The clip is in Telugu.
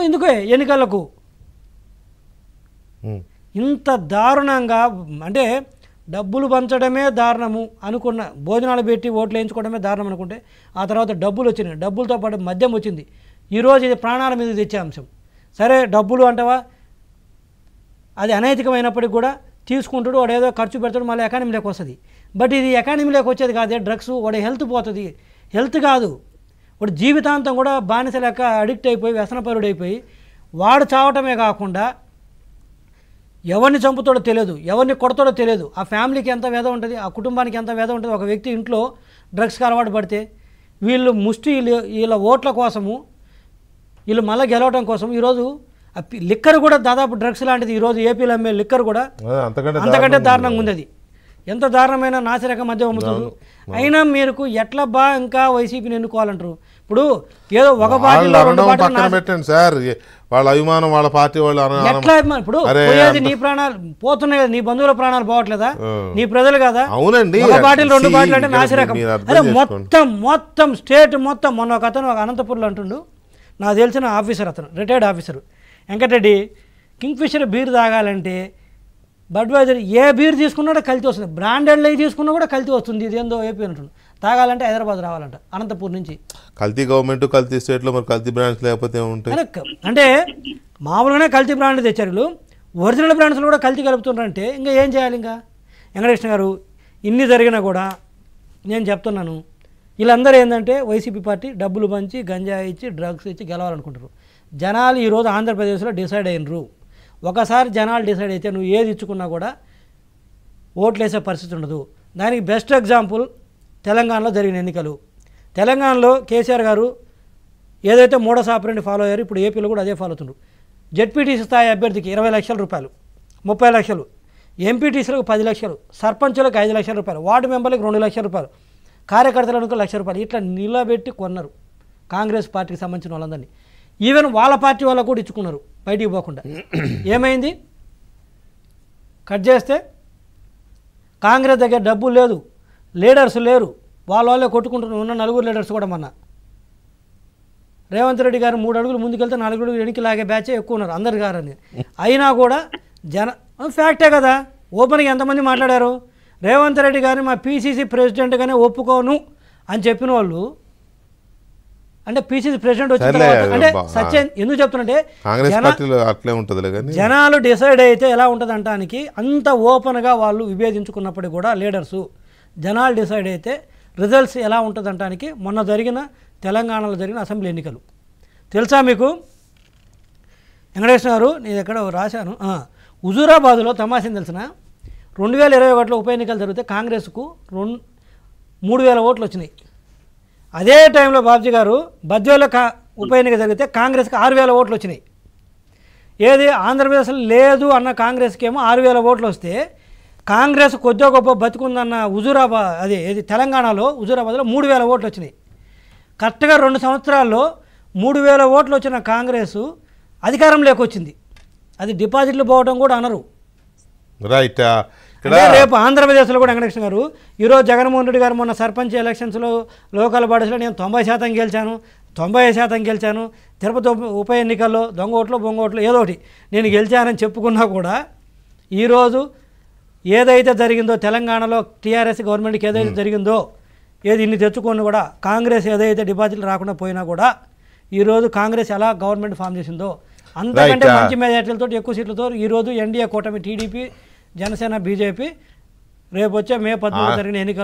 ఎందుకే ఎన్నికలకు ఇంత దారుణంగా అంటే డబ్బులు పంచడమే దారుణము అనుకున్న, భోజనాలు పెట్టి ఓట్లు వేయించుకోవడమే దారుణం అనుకుంటే ఆ తర్వాత డబ్బులు వచ్చినాయి, డబ్బులతో పాటు మద్యం వచ్చింది. ఈరోజు ఇది ప్రాణాల మీద తెచ్చే అంశం. సరే డబ్బులు అంటావా, అది అనైతికమైనప్పటికీ కూడా తీసుకుంటాడు, వాడు ఏదో ఖర్చు పెడతాడు, మళ్ళీ ఎకానమీలోకి వస్తుంది. బట్ ఇది ఎకానమీలోకి వచ్చేది కాదే, డ్రగ్స్ వాడి హెల్త్ పోతుంది. హెల్త్ కాదు, వాడు జీవితాంతం కూడా బానిస లెక్క అడిక్ట్ అయిపోయి వ్యసనపరుడు అయిపోయి వాడు చావటమే కాకుండా ఎవరిని చంపుతాడో తెలియదు, ఎవరిని కొడతాడో తెలియదు, ఆ ఫ్యామిలీకి ఎంత వేద ఉంటుంది, ఆ కుటుంబానికి ఎంత వేద ఉంటుంది. ఒక వ్యక్తి ఇంట్లో డ్రగ్స్కి అలవాటు పడితే వీళ్ళు ముష్టి వీళ్ళ ఓట్ల కోసము, వీళ్ళు మళ్ళీ గెలవడం కోసం ఈరోజు లిక్కర్ కూడా దాదాపు డ్రగ్స్ లాంటిది. ఈరోజు ఏపీలో అమ్మే లిక్కర్ కూడా అంతకంటే దారుణంగా ఉంది. అది ఎంత దారుణమైన నాసిరకం మధ్య అమ్ముతుంది. అయినా మీరు ఎట్లా ఇంకా వైసీపీని ఎన్నుకోవాలంటారు? ఇప్పుడు ఏదో ఒక పార్టీలో రెండు పార్టీలు సార్, వాళ్ళ అభిమానం వాళ్ళ పార్టీ వాళ్ళు ఎట్లా అభిమానం? ఇప్పుడు పోయేది నీ ప్రాణాలు పోతున్నాయి కదా, నీ బంధువుల ప్రాణాలు పోవట్లేదా, నీ ప్రజలు కదా. అవునండి, ఒక పార్టీలు రెండు పార్టీలు అంటే నాసిరకం. అదే మొత్తం స్టేట్ మొత్తం. మొన్న ఒక అతను అనంతపురంలో అంటుండు, నాకు తెలిసిన ఆఫీసర్, అతను retired officer Venkatareddy, Kingfisher beer తాగాలంటే బడ్వైజర్ ఏ బీర్ తీసుకున్నా కూడా కల్తీ వస్తుంది, బ్రాండెడ్లో తీసుకున్నా కూడా కల్తీ వస్తుంది. ఇదేందో ఏపీ అంటుండు. తాగాలంటే హైదరాబాద్ రావాలంట, అనంతపూర్ నుంచి. కల్తీ గవర్నమెంట్ కల్తీ స్టేట్లో మరి కల్తీ బ్రాండ్స్ లేకపోతే ఉంటాయి. అంటే మామూలుగానే కల్తీ బ్రాండ్ తెచ్చారు, ఒరిజినల్ బ్రాండ్స్లో కూడా కల్తీ కలుపుతున్నారంటే ఇంకా ఏం చేయాలి? ఇంకా వెంకటకృష్ణ గారు, ఇన్ని జరిగినా కూడా నేను చెప్తున్నాను, వీళ్ళందరూ ఏంటంటే వైసీపీ పార్టీ డబ్బులు పంచి గంజాయి ఇచ్చి డ్రగ్స్ ఇచ్చి గెలవాలనుకుంటారు. జనాలు ఈరోజు ఆంధ్రప్రదేశ్లో డిసైడ్ అయినరు. ఒకసారి జనాలు డిసైడ్ అయితే నువ్వు ఏది ఇచ్చుకున్నా కూడా ఓట్లు వేసే పరిస్థితి ఉండదు. దానికి బెస్ట్ ఎగ్జాంపుల్ తెలంగాణలో జరిగిన ఎన్నికలు. తెలంగాణలో కేసీఆర్ గారు ఏదైతే మోడస్ ఆపరేండి ఫాలో అయ్యారు, ఇప్పుడు ఏపీలో కూడా అదే ఫాలో అవుతుండ్రు. జెడ్పీటీసీ స్థాయి అభ్యర్థికి 20 లక్షల రూపాయలు, 30 లక్షలు, ఎంపీటీసీలకు 10 లక్షలు, సర్పంచులకు 5 లక్షల రూపాయలు, వార్డు మెంబర్లకు 2 లక్షల రూపాయలు, కార్యకర్తలకు 1 లక్ష రూపాయలు, ఇట్లా నిలబెట్టి కొన్నారు కాంగ్రెస్ పార్టీకి సంబంధించిన వాళ్ళందరినీ. ఈవెన్ వాళ్ళ పార్టీ వాళ్ళకు కూడా ఇచ్చుకున్నారు బయటికి పోకుండా. ఏమైంది? కట్ చేస్తే కాంగ్రెస్ దగ్గర డబ్బులు లేదు, లీడర్స్ లేరు, వాళ్ళే కొట్టుకుంటున్నారు. ఉన్న 4 లీడర్స్ కూడా మొన్న రేవంత్ రెడ్డి గారు 3 అడుగులు ముందుకెళ్తే 4 అడుగులు వెనక్కి లాగే బ్యాచే ఎక్కువ ఉన్నారు అందరి గారని. అయినా కూడా ఫ్యాక్టే కదా, ఓపెన్గా ఎంతమంది మాట్లాడారు? రేవంత్ రెడ్డి గారిని మా పీసీసీ ప్రెసిడెంట్గానే ఒప్పుకోను అని చెప్పిన వాళ్ళు, అంటే పీసీసీ ప్రెసిడెంట్ వచ్చిన తర్వాత అంటే సత్యం ఎందుకు చెప్తున్నంటే జనాలు డిసైడ్ అయితే ఎలా ఉంటుంది అంటానికి అంత ఓపెన్గా వాళ్ళు విభేదించుకున్నప్పటికీ కూడా లీడర్సు జనాలు డిసైడ్ అయితే రిజల్ట్స్ ఎలా ఉంటుంది అంటానికి మొన్న జరిగిన తెలంగాణలో జరిగిన అసెంబ్లీ ఎన్నికలు తెలుసా మీకు? వెంకటేశ్వర గారు, నేను ఎక్కడ రాశాను, హుజూరాబాద్లో తమాషని తెలిసిన 2021లో ఉప ఎన్నికలు జరిగితే కాంగ్రెస్కు 3,000 ఓట్లు వచ్చినాయి. అదే టైంలో బాబ్జీ గారు బద్వేలో ఉప ఎన్నిక జరిగితే కాంగ్రెస్కి 6,000 ఓట్లు వచ్చినాయి. ఏది ఆంధ్రప్రదేశ్లో లేదు అన్న కాంగ్రెస్కి ఏమో 6,000 ఓట్లు వస్తే కాంగ్రెస్ కొద్దిగా గొప్ప బతుకుందన్న హుజూరాబాద్ అదే ఏది తెలంగాణలో హుజూరాబాద్లో 3,000 ఓట్లు వచ్చినాయి. కరెక్ట్గా 2 సంవత్సరాల్లో 3,000 ఓట్లు వచ్చిన కాంగ్రెస్ అధికారంలోకి వచ్చింది. అది డిపాజిట్లు పోవడం కూడా అనరు. రైట్. రేపు ఆంధ్రప్రదేశ్లో కూడా వెంకటకృష్ణ గారు, ఈరోజు జగన్మోహన్ రెడ్డి గారు మొన్న సర్పంచ్ ఎలక్షన్స్లో లోకల్ బాడీస్లో నేను 90% గెలిచాను, 95% గెలిచాను, తిరుపతి ఉప ఎన్నికల్లో దొంగ ఓట్లు బొంగ ఓట్లు ఏదో ఒకటి నేను గెలిచానని చెప్పుకున్నా కూడా ఈరోజు ఏదైతే జరిగిందో తెలంగాణలో టీఆర్ఎస్ గవర్నమెంట్కి ఏదైతే జరిగిందో ఏది ఇన్ని తెచ్చుకొని కూడా కాంగ్రెస్ ఏదైతే డిపాజిట్లు రాకుండా పోయినా కూడా ఈరోజు కాంగ్రెస్ ఎలా గవర్నమెంట్ ఫామ్ చేసిందో అంతకంటే మంచి మెజార్టీలతో ఎక్కువ సీట్లతో ఈరోజు ఎన్డీఏ కూటమి టీడీపీ జనసేన బీజేపీ రేపు వచ్చే మే 13 జరిగిన ఎన్నికలు